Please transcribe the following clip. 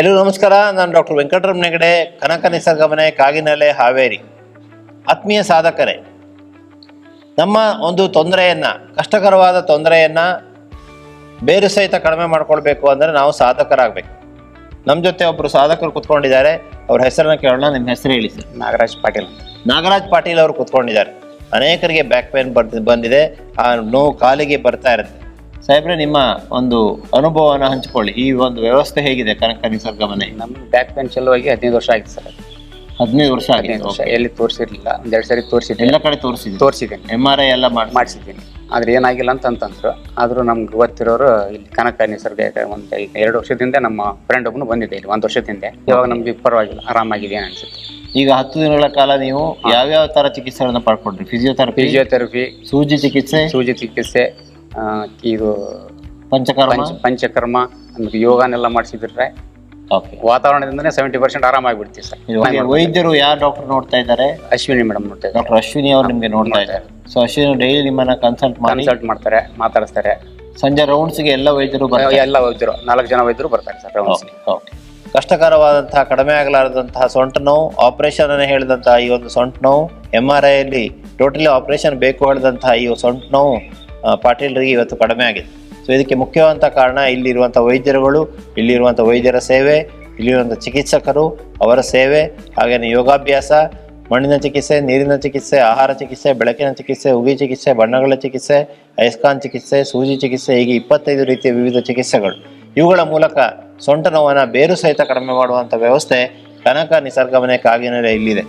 ಎಲ್ಲರಿಗೂ ನಮಸ್ಕಾರ. ನಾನು ಡಾಕ್ಟರ್ ವೆಂಕಟರಮಣ ಹೆಗಡೆ, ಕನಕ ನಿಸರ್ಗಮನೆ, ಕಾಗಿನೆಲೆ, ಹಾವೇರಿ. ಆತ್ಮೀಯ ಸಾಧಕರೇ, ನಮ್ಮ ಒಂದು ತೊಂದರೆಯನ್ನು, ಕಷ್ಟಕರವಾದ ತೊಂದರೆಯನ್ನು ಬೇರು ಸಹಿತ ಕಡಿಮೆ ಮಾಡ್ಕೊಳ್ಬೇಕು ಅಂದರೆ ನಾವು ಸಾಧಕರಾಗಬೇಕು. ನಮ್ಮ ಜೊತೆ ಒಬ್ಬರು ಸಾಧಕರು ಕುತ್ಕೊಂಡಿದ್ದಾರೆ. ಅವ್ರ ಹೆಸರನ್ನ ಕೇಳೋಣ. ನಿಮ್ಮ ಹೆಸರು ಹೇಳಿ ಸರ್. ನಾಗರಾಜ್ ಪಾಟೀಲ್. ನಾಗರಾಜ್ ಪಾಟೀಲ್ ಅವರು ಕುತ್ಕೊಂಡಿದ್ದಾರೆ. ಅನೇಕರಿಗೆ ಬ್ಯಾಕ್ ಪೇನ್ ಬಂದಿದೆ, ಆ ನೋವು ಕಾಲಿಗೆ ಬರ್ತಾ ಇರುತ್ತೆ. ಸಾಹೇಬ್ರೆ, ನಿಮ್ಮ ಒಂದು ಅನುಭವನ ಹಂಚಿಕೊಳ್ಳಿ. ಈ ಒಂದು ವ್ಯವಸ್ಥೆ ಹೇಗಿದೆ ಕನಕ ನಿಸರ್ಗಮನೆ? ನಮ್ಮ ಬ್ಯಾಕ್ ಪೇನ್ ಚಲುವಾಗಿ 15 ವರ್ಷ ಆಗಿದೆ ಸರ್. 15 ವರ್ಷ ಆಗಿದೆ. 15 ವರ್ಷ ಎಲ್ಲಿ ತೋರಿಸಿರ್ಲಿಲ್ಲ. ಒಂದೆರಡು ಸರಿ ತೋರಿಸಿದ್ದೆ. ಎಲ್ಲ ಕಡೆ ತೋರಿಸಿದ್ದೀನಿ. MRI ಎಲ್ಲ ಮಾಡಿಸಿದ್ದೀನಿ. ಆದ್ರೆ ಏನಾಗಿಲ್ಲ ಅಂತಂದ್ರು. ಆದ್ರೂ ನಮ್ಗೆ ಗೊತ್ತಿರೋರು ಇಲ್ಲಿ ಕನಕ ನಿಸರ್ಗ ಒಂದು 2 ವರ್ಷದಿಂದ ನಮ್ಮ ಫ್ರೆಂಡ್ ಒಬ್ಬನು ಬಂದಿದೆ ಇಲ್ಲಿ 1 ವರ್ಷದಿಂದ. ಇವಾಗ ನಮ್ಗೆ ಪರವಾಗಿಲ್ಲ, ಆರಾಮಾಗಿದೆ ಅನ್ಸುತ್ತೆ. ಈಗ 10 ದಿನಗಳ ಕಾಲ ನೀವು ಯಾವ್ಯಾವ ತರ ಚಿಕಿತ್ಸೆಗಳನ್ನ ಪಡ್ಕೊಂಡ್ರಿ? ಫಿಸಿಯೋಥೆರಪಿ, ಸೂಜಿ ಚಿಕಿತ್ಸೆ, ಇದು ಪಂಚಕರ್ಮ, ನಮ್ಗೆ ಯೋಗನೆಲ್ಲ ಮಾಡಿಸಿದ್ರೆ ವಾತಾವರಣದಿಂದನೇ 70% ಆರಾಮಾಗ್ಬಿಡ್ತೀವಿ ಸರ್. ವೈದ್ಯರು ಯಾವ ಡಾಕ್ಟರ್ ನೋಡ್ತಾ ಇದ್ದಾರೆ? ಅಶ್ವಿನಿ ಮೇಡಮ್ ನೋಡ್ತಾ ಇದ್ದಾರೆ. ಡಾಕ್ಟರ್ ಅಶ್ವಿನಿ ಅವ್ರು ನಿಮ್ಗೆ ನೋಡ್ತಾ ಇದ್ದಾರೆ. ಸೊ ಅಶ್ವಿನಿ ಡೈಲಿ ನಿಮ್ಮನ್ನ ಕನ್ಸಲ್ಟ್ ಮಾಡ್ತಾರೆ, ಮಾತಾಡಿಸ್ತಾರೆ. ಸಂಜೆ ರೌಂಡ್ಸ್ಗೆ ಎಲ್ಲ ವೈದ್ಯರು 4 ಜನ ವೈದ್ಯರು ಬರ್ತಾರೆ ಸರ್ ರೌಂಡ್ಸ್ಗೆ. ಕಷ್ಟಕರವಾದಂತಹ, ಕಡಿಮೆ ಆಗಲಾರದಂತಹ ಸೊಂಟ ನೋವು, ಆಪರೇಷನ್ ಅನ್ನು ಹೇಳಿದಂತಹ ಈ ಒಂದು ಸೊಂಟ ನೋವು, MRI ಅಲ್ಲಿ ಟೋಟಲಿ ಆಪರೇಷನ್ ಬೇಕು ಹೇಳಿದಂತಹ ಈ ಸೊಂಟ ನೋವು ಪಾಟೀಲ್ರಿಗೆ ಇವತ್ತು ಕಡಿಮೆ ಆಗಿದೆ. ಸೊ ಇದಕ್ಕೆ ಮುಖ್ಯವಾದಂಥ ಕಾರಣ ಇಲ್ಲಿರುವಂಥ ವೈದ್ಯರುಗಳು, ಇಲ್ಲಿರುವಂಥ ವೈದ್ಯರ ಸೇವೆ, ಇಲ್ಲಿರುವಂಥ ಚಿಕಿತ್ಸಕರು, ಅವರ ಸೇವೆ, ಹಾಗೆಯೇ ಯೋಗಾಭ್ಯಾಸ, ಮಣ್ಣಿನ ಚಿಕಿತ್ಸೆ, ನೀರಿನ ಚಿಕಿತ್ಸೆ, ಆಹಾರ ಚಿಕಿತ್ಸೆ, ಬೆಳಕಿನ ಚಿಕಿತ್ಸೆ, ಉಗಿ ಚಿಕಿತ್ಸೆ, ಬಣ್ಣಗಳ ಚಿಕಿತ್ಸೆ, ಅಯಸ್ಕಾನ್ ಚಿಕಿತ್ಸೆ, ಸೂಜಿ ಚಿಕಿತ್ಸೆ, ಹೀಗೆ 25 ರೀತಿಯ ವಿವಿಧ ಚಿಕಿತ್ಸೆಗಳು. ಇವುಗಳ ಮೂಲಕ ಸೊಂಟ ನೋವನ್ನು ಬೇರು ಸಹಿತ ಕಡಿಮೆ ಮಾಡುವಂಥ ವ್ಯವಸ್ಥೆ ಕನಕ ನಿಸರ್ಗಮನೆ, ಕಾಗಿನೆಲೆ ಇಲ್ಲಿದೆ.